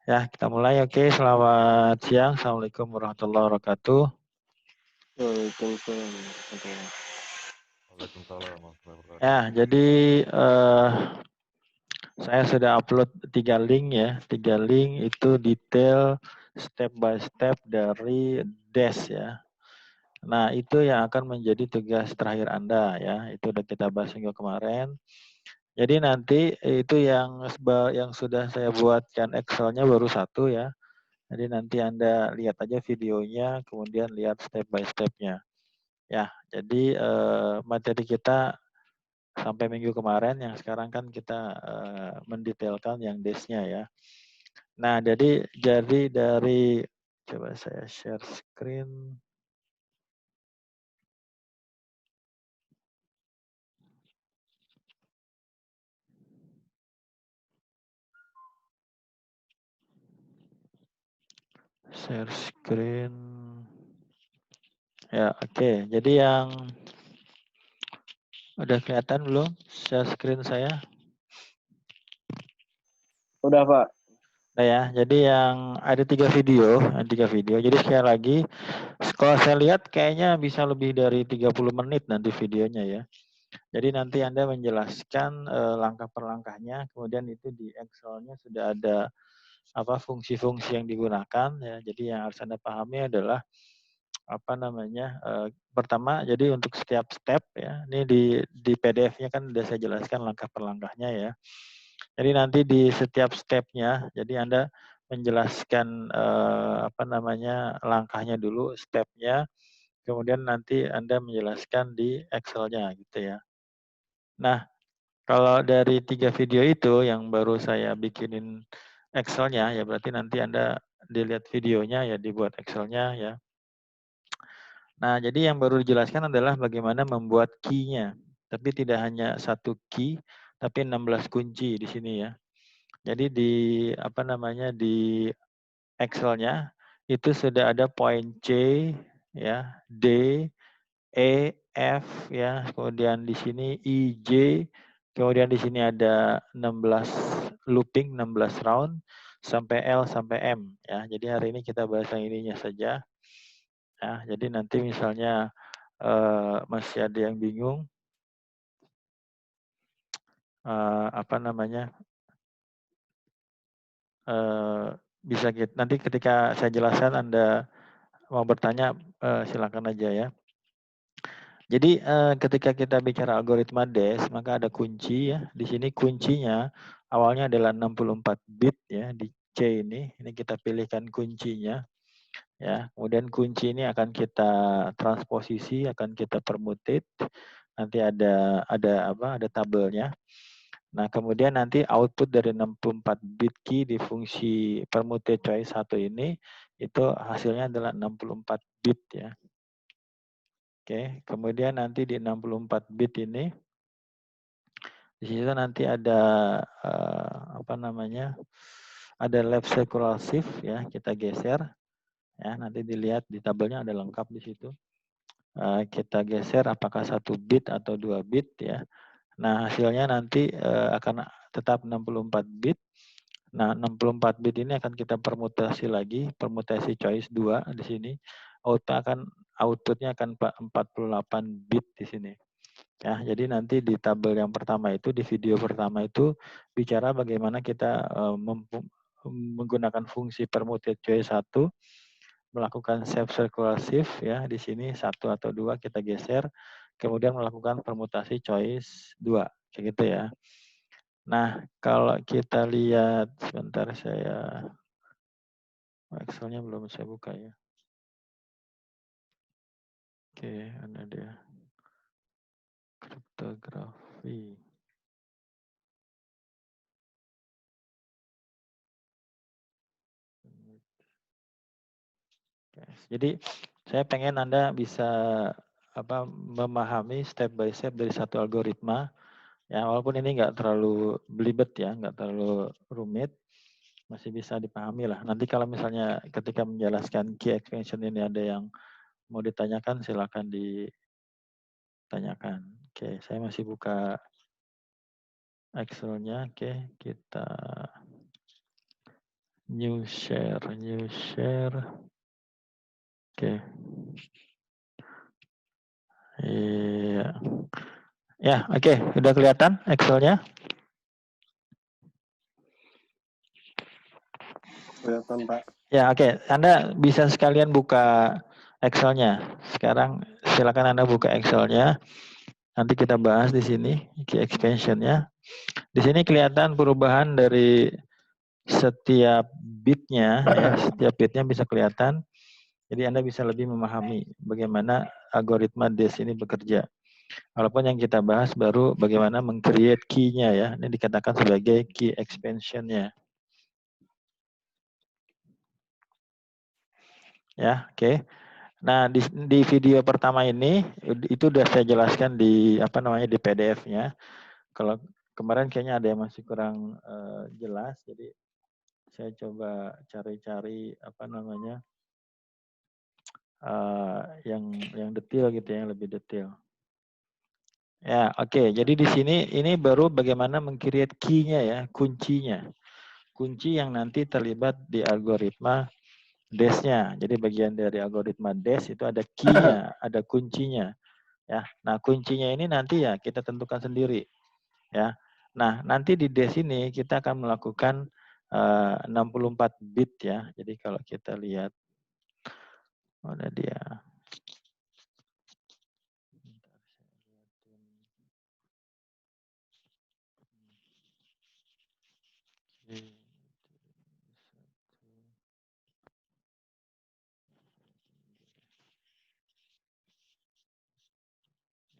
Ya, kita mulai. Oke, selamat siang. Assalamualaikum warahmatullahi wabarakatuh. Waalaikumsalam. Waalaikumsalam warahmatullahi wabarakatuh. Ya, jadi saya sudah upload 3 link ya. 3 link itu detail step by step dari DES ya. Nah, itu yang akan menjadi tugas terakhir Anda ya. Itu udah kita bahas minggu kemarin. Jadi nanti itu yang sudah saya buatkan Excel-nya baru satu ya. Jadi nanti Anda lihat aja videonya, kemudian lihat step by step-nya. Ya, jadi materi kita sampai minggu kemarin, yang sekarang kan kita mendetailkan yang DES-nya ya. Nah, jadi dari coba saya share screen. Share screen. Ya, oke. Jadi yang udah kelihatan belum share screen saya? Udah, Pak. Nah ya, jadi yang ada 3 video, Jadi sekali lagi, kalau saya lihat kayaknya bisa lebih dari 30 menit nanti videonya ya. Jadi nanti Anda menjelaskan langkah per langkahnya, kemudian itu di Excel-nya sudah ada apa fungsi-fungsi yang digunakan ya. Jadi yang harus Anda pahami adalah apa namanya? Pertama, jadi untuk setiap step ya, ini di PDF-nya kan sudah saya jelaskan langkah per langkahnya ya. Jadi nanti di setiap step-nya, jadi Anda menjelaskan apa namanya? Langkahnya dulu, step-nya, kemudian nanti Anda menjelaskan di Excel-nya gitu ya. Nah, kalau dari 3 video itu yang baru saya bikinin Excel-nya, ya berarti nanti Anda dilihat videonya ya, dibuat Excel-nya ya. Nah, jadi yang baru dijelaskan adalah bagaimana membuat key-nya. Tapi tidak hanya satu key, tapi 16 kunci di sini ya. Jadi di apa namanya di Excel-nya itu sudah ada poin C ya, D, E, F ya, kemudian di sini I, J, kemudian di sini ada 16 looping, 16 round sampai L sampai M ya. Jadi hari ini kita bahas yang ininya saja. Ya, jadi nanti misalnya masih ada yang bingung apa namanya bisa nanti ketika saya jelaskan Anda mau bertanya silakan aja ya. Jadi ketika kita bicara algoritma DES maka ada kunci ya. Di sini kuncinya awalnya adalah 64 bit ya di C ini. Ini kita pilihkan kuncinya ya. Kemudian kunci ini akan kita transposisi, akan kita permutate. Nanti ada apa? Ada tabelnya. Nah, kemudian nanti output dari 64 bit key di fungsi permutate choice 1 ini itu hasilnya adalah 64 bit ya. Oke, kemudian nanti di 64 bit ini di situ nanti ada apa namanya? Ada left recursive ya, kita geser ya, nanti dilihat di tabelnya ada lengkap di situ. Kita geser apakah 1 bit atau 2 bit ya. Nah, hasilnya nanti akan tetap 64 bit. Nah, 64 bit ini akan kita permutasi lagi, permutasi choice 2 di sini. Outputnya akan 48 bit di sini. Ya, jadi nanti di tabel yang pertama itu, di video pertama itu bicara bagaimana kita menggunakan fungsi permutate choice 1, melakukan self recursive ya, di sini 1 atau 2 kita geser, kemudian melakukan permutasi choice 2, kayak gitu ya. Nah, kalau kita lihat sebentar saya Excel-nya belum saya buka ya. Oke, ada dia. Kriptografi. Jadi saya pengen Anda bisa apa memahami step by step dari satu algoritma. Ya, walaupun ini nggak terlalu belibet ya, nggak terlalu rumit, masih bisa dipahami lah. Nanti kalau misalnya ketika menjelaskan key expansion ini ada yang mau ditanyakan, silakan ditanyakan. Oke, saya masih buka Excel-nya. Oke, kita New share. Oke. Iya. Ya, oke. Udah kelihatan Excel-nya? Kelihatan, Pak. Ya, oke. Anda bisa sekalian buka Excel-nya. Sekarang silakan Anda buka Excel-nya. Nanti kita bahas di sini key expansion-nya. Di sini kelihatan perubahan dari setiap bit-nya ya, setiap bit-nya bisa kelihatan. Jadi Anda bisa lebih memahami bagaimana algoritma DES ini bekerja. Walaupun yang kita bahas baru bagaimana meng-create key-nya ya. Ini dikatakan sebagai key expansion-nya. Ya, oke. Nah, di video pertama ini itu udah saya jelaskan di di PDF-nya. Kalau kemarin kayaknya ada yang masih kurang jelas, jadi saya coba cari-cari yang detail gitu ya, yang lebih detail. Ya, oke. Jadi di sini ini baru bagaimana meng-create key-nya ya, kuncinya. Kunci yang nanti terlibat di algoritma DES-nya. Jadi bagian dari algoritma DES itu ada key-nya, ada kuncinya. Ya. Nah, kuncinya ini nanti ya kita tentukan sendiri. Ya. Nah, nanti di DES ini kita akan melakukan 64 bit ya. Jadi kalau kita lihat mana dia.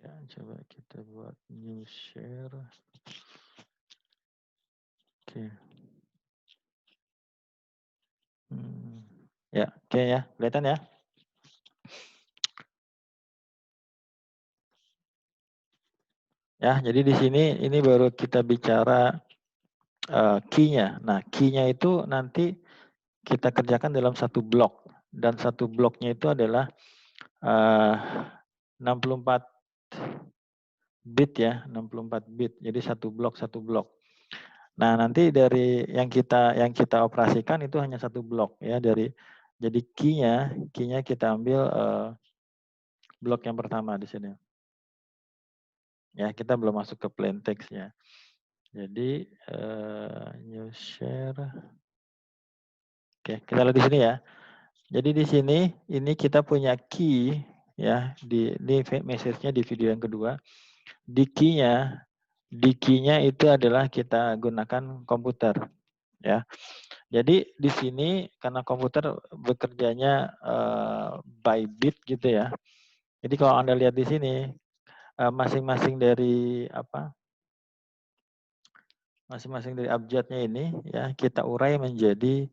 Ya, coba kita buat new share. Oke. Ya, oke ya, kelihatan ya. Ya, jadi di sini ini baru kita bicara key-nya. Nah, key-nya itu nanti kita kerjakan dalam satu blok dan satu bloknya itu adalah 64 bit ya, 64 bit. Jadi satu blok. Nah, nanti dari yang kita operasikan itu hanya satu blok ya, jadi key-nya kita ambil blok yang pertama di sini. Ya, kita belum masuk ke plain text ya. Jadi new share. Oke, kita lihat di sini ya. Jadi di sini ini kita punya key ya, di message-nya di video yang kedua. Di key-nya itu adalah kita gunakan komputer ya. Jadi di sini karena komputer bekerjanya by bit gitu ya. Jadi kalau Anda lihat di sini masing-masing dari masing-masing dari abjadnya ini ya kita urai menjadi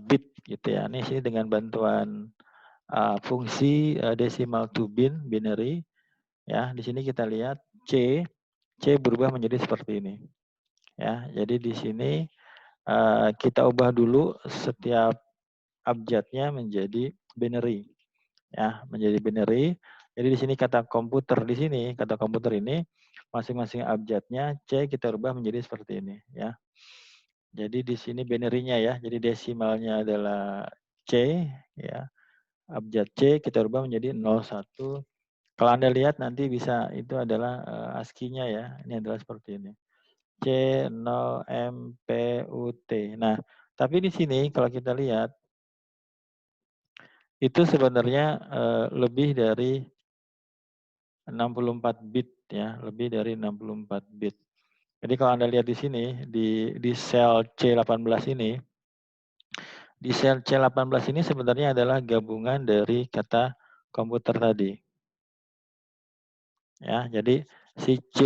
bit gitu ya. Ini sini dengan bantuan fungsi decimal to binary ya. Di sini kita lihat C berubah menjadi seperti ini ya. Jadi di sini kita ubah dulu setiap abjadnya menjadi binary ya, menjadi binary. Jadi di sini kata komputer ini masing-masing abjadnya C kita ubah menjadi seperti ini ya. Jadi di sini binary-nya ya. Jadi desimalnya adalah C ya. Abjad C kita ubah menjadi 01. Kalau Anda lihat nanti bisa itu adalah ASCII-nya ya. Ini adalah seperti ini. C0MPUT. Nah, tapi di sini kalau kita lihat itu sebenarnya lebih dari 64 bit ya, lebih dari 64 bit. Jadi kalau Anda lihat di sini di sel C18 ini, di sel C18 ini sebenarnya adalah gabungan dari kata komputer tadi. Ya, jadi si C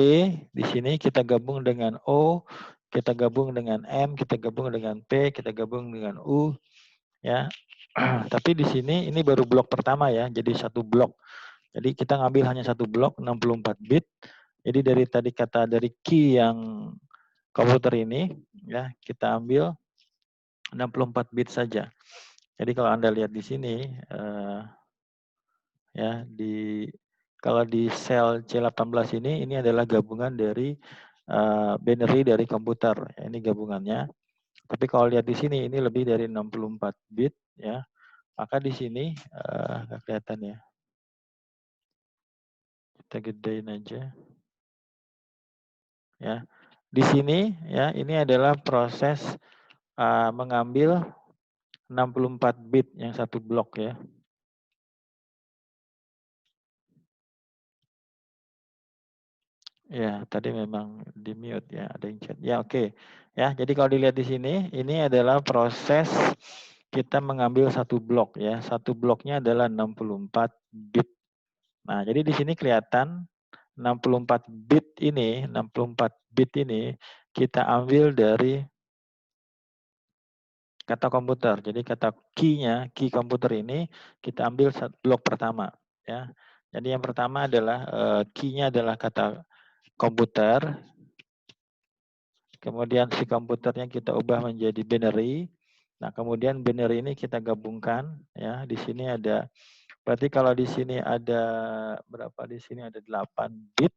di sini kita gabung dengan O, kita gabung dengan M, kita gabung dengan P, kita gabung dengan U, ya. Tapi di sini ini baru blok pertama ya, jadi satu blok. Jadi kita ngambil hanya satu blok 64 bit. Jadi dari key yang komputer ini ya, kita ambil 64 bit saja. Jadi kalau Anda lihat di sini ya kalau di sel C18 ini adalah gabungan dari binary dari komputer. Ini gabungannya. Tapi kalau lihat di sini ini lebih dari 64 bit ya. Maka di sini nggak kelihatan ya. Kita gedein aja. Ya. Di sini ya ini adalah proses mengambil 64 bit yang satu blok ya. Ya, tadi memang di mute ya, ada yang chat. Ya, oke. Ya, jadi kalau dilihat di sini, ini adalah proses kita mengambil satu blok ya. Satu bloknya adalah 64 bit. Nah, jadi di sini kelihatan 64 bit ini, 64 bit ini kita ambil dari kata komputer. Jadi kata key-nya, key komputer ini kita ambil blok pertama ya. Jadi yang pertama adalah key-nya adalah kata komputer. Kemudian si komputernya kita ubah menjadi binary. Nah, kemudian binary ini kita gabungkan ya. Di sini ada berarti kalau di sini ada berapa di sini ada 8 bit.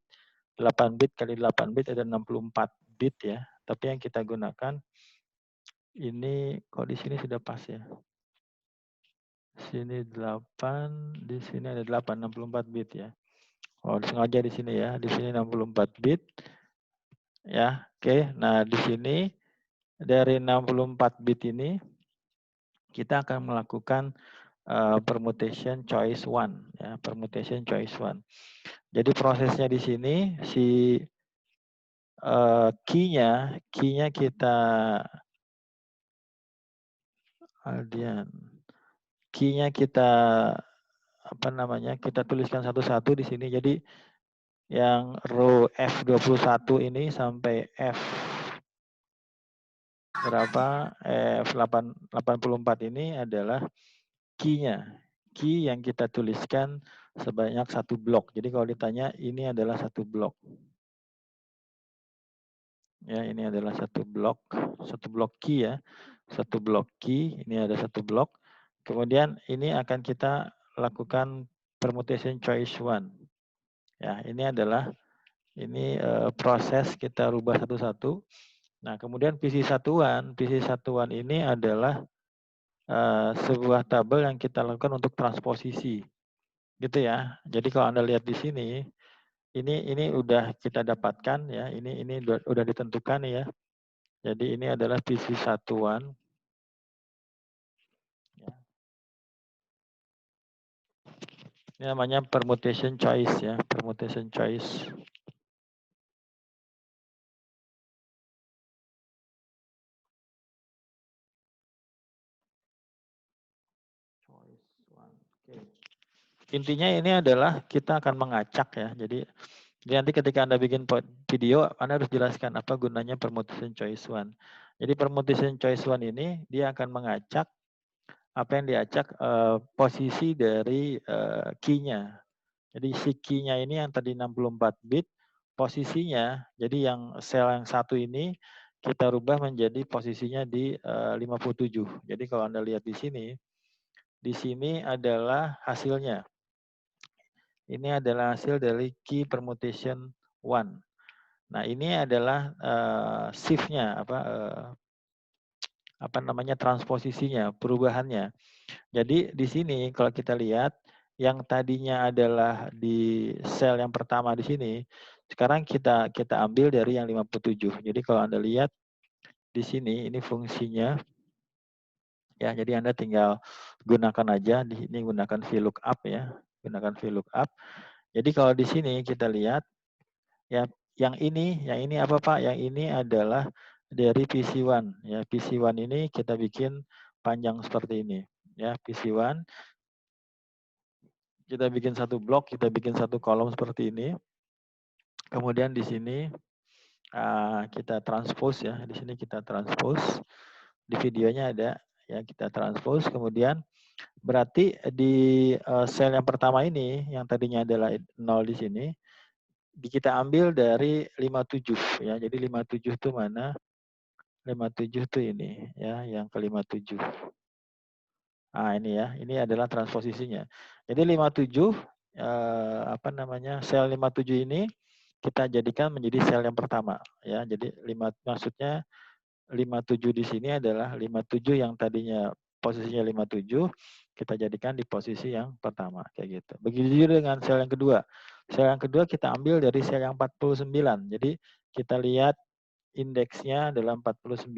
8 bit kali 8 bit ada 64 bit ya. Tapi yang kita gunakan ini kok di sini sudah pas ya. Sini 8, di sini ada 8, 64 bit ya. Oh, sengaja di sini ya. Di sini 64 bit. Ya, oke. Nah, di sini dari 64 bit ini kita akan melakukan permutation choice one ya, permutation choice one. Jadi prosesnya di sini si key-nya kita Aldian. Key-nya kita apa namanya? Kita tuliskan satu-satu di sini. Jadi yang row F21 ini sampai F berapa? F84 ini adalah key-nya. Key yang kita tuliskan sebanyak satu blok. Jadi kalau ditanya ini adalah satu blok. Ya, ini adalah satu blok key ya. Satu blok key, ini ada satu blok. Kemudian ini akan kita lakukan permutation choice one. Ya, ini adalah proses kita rubah satu-satu. Nah, kemudian PC satuan ini adalah sebuah tabel yang kita lakukan untuk transposisi. Gitu ya. Jadi kalau Anda lihat di sini, ini udah kita dapatkan ya, ini udah ditentukan ya. Jadi ini adalah PC satuan. Ya. Ini namanya permutation choice ya, permutation choice. Choice one. Oke. Intinya ini adalah kita akan mengacak ya. Jadi nanti ketika Anda bikin video, Anda harus jelaskan apa gunanya permutation choice one. Jadi permutation choice one ini dia akan mengacak apa yang diacak posisi dari key-nya. Jadi si key-nya ini yang tadi 64 bit, posisinya, jadi yang sel yang satu ini kita rubah menjadi posisinya di 57. Jadi kalau Anda lihat di sini adalah hasilnya. Ini adalah hasil dari key permutation one. Nah, ini adalah shift-nya apa namanya transposisinya, perubahannya. Jadi di sini kalau kita lihat yang tadinya adalah di sel yang pertama di sini, sekarang kita ambil dari yang 57. Jadi kalau Anda lihat di sini ini fungsinya ya, jadi Anda tinggal gunakan aja di sini gunakan VLOOKUP ya, gunakan VLOOKUP. Jadi kalau di sini kita lihat ya yang ini apa Pak? Yang ini adalah dari PC1 ya. PC1 ini kita bikin panjang seperti ini ya, PC1 kita bikin satu blok, kita bikin satu kolom seperti ini. Kemudian di sini kita transpose ya. Di sini kita transpose. Di videonya ada ya, kita transpose. Kemudian berarti di sel yang pertama ini yang tadinya adalah 0 di sini kita ambil dari 57 ya. Jadi 57 itu mana? 57 itu ini ya, yang ke 57. Nah, ini ya, ini adalah transposisinya. Jadi 57 apa namanya? Sel 57 ini kita jadikan menjadi sel yang pertama ya. Jadi maksudnya 57 di sini adalah 57 yang tadinya posisinya 57, kita jadikan di posisi yang pertama, kayak gitu. Begitu juga dengan sel yang kedua. Sel yang kedua kita ambil dari sel yang 49. Jadi kita lihat indeksnya adalah 49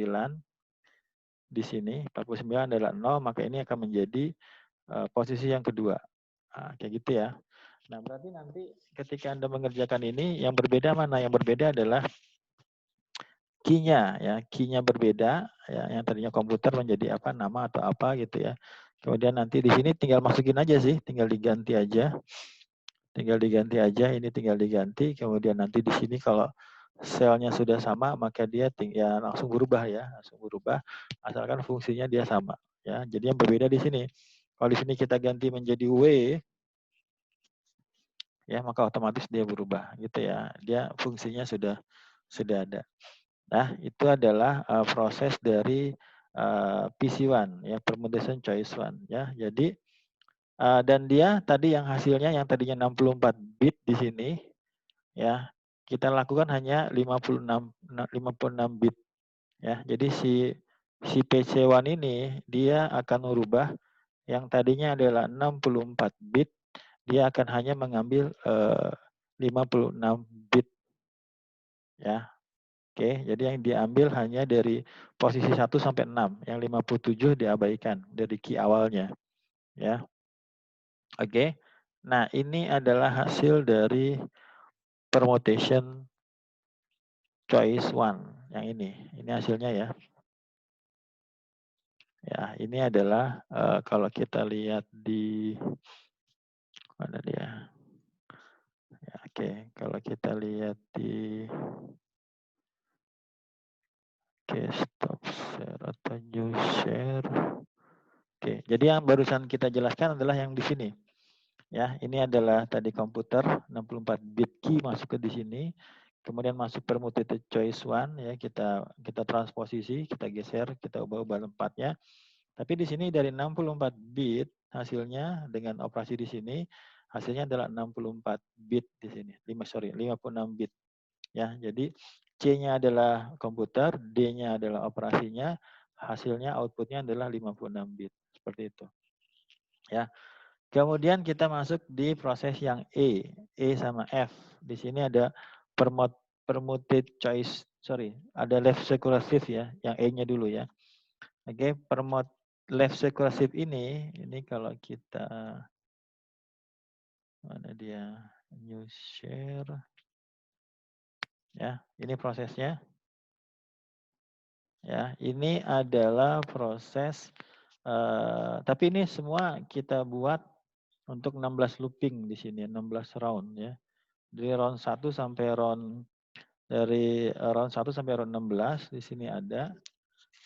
di sini, 49 adalah 0, maka ini akan menjadi posisi yang kedua. Nah, kayak gitu ya. Nah, berarti nanti ketika Anda mengerjakan ini, yang berbeda mana? Yang berbeda adalah key-nya ya, key-nya berbeda ya, yang tadinya komputer menjadi apa, nama atau apa gitu ya. Kemudian nanti di sini tinggal masukin aja sih, tinggal diganti aja. Tinggal diganti aja, ini tinggal diganti. Kemudian nanti di sini kalau selnya sudah sama, maka dia ya langsung berubah ya, langsung berubah asalkan fungsinya dia sama ya. Jadi yang berbeda di sini. Kalau di sini kita ganti menjadi W ya, maka otomatis dia berubah gitu ya. Dia fungsinya sudah ada. Nah, itu adalah proses dari PC1 ya, permutation choice 1 ya. Jadi dan dia tadi yang hasilnya yang tadinya 64 bit di sini ya, kita lakukan hanya 56 bit ya. Jadi si PC1 ini dia akan merubah yang tadinya adalah 64 bit, dia akan hanya mengambil 56 bit ya. Oke, jadi yang diambil hanya dari posisi 1 sampai 6, yang 57 diabaikan dari key awalnya ya. Oke. Nah, ini adalah hasil dari permutation choice 1 yang ini. Ini hasilnya ya. Ya, ini adalah kalau kita lihat di mana dia? Ya, oke, kalau kita lihat di stop share atau new share. Oke, jadi yang barusan kita jelaskan adalah yang di sini. Ya, ini adalah tadi komputer 64 bit key masuk ke di sini. Kemudian masuk permuted choice 1 ya, kita transposisi, kita geser, kita ubah-ubah tempatnya. Tapi di sini dari 64 bit hasilnya dengan operasi di sini hasilnya adalah 64 bit di sini. 56 bit. Ya, jadi C-nya adalah komputer, D-nya adalah operasinya, hasilnya outputnya adalah 56 bit. Seperti itu. Ya. Kemudian kita masuk di proses yang E sama F. Di sini ada permuted choice, ada left recursive ya, yang E-nya dulu ya. Oke, left recursive ini kalau kita mana dia, new share ya, ini prosesnya ya. Ini adalah proses tapi ini semua kita buat untuk 16 looping di sini, 16 round ya. Dari round 1 sampai round 16 di sini ada.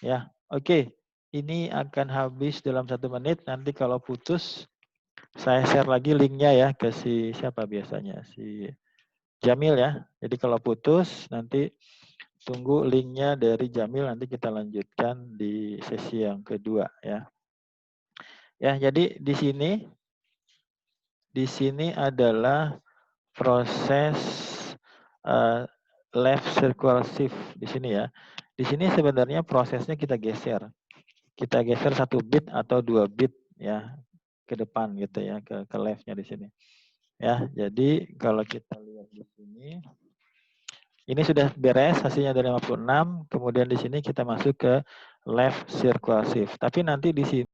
Ya, oke. Ini akan habis dalam 1 menit. Nanti kalau putus, saya share lagi linknya ya ke si siapa biasanya, si Jamil ya. Jadi kalau putus, nanti tunggu linknya dari Jamil, nanti kita lanjutkan di sesi yang kedua ya. Ya, jadi di sini adalah proses left recursive di sini ya. Di sini sebenarnya prosesnya kita geser. Kita geser 1 bit atau 2 bit ya ke depan gitu ya, ke left-nya di sini. Ya, jadi kalau kita lihat di sini ini sudah beres hasilnya dari 56, kemudian di sini kita masuk ke left recursive. Tapi nanti di sini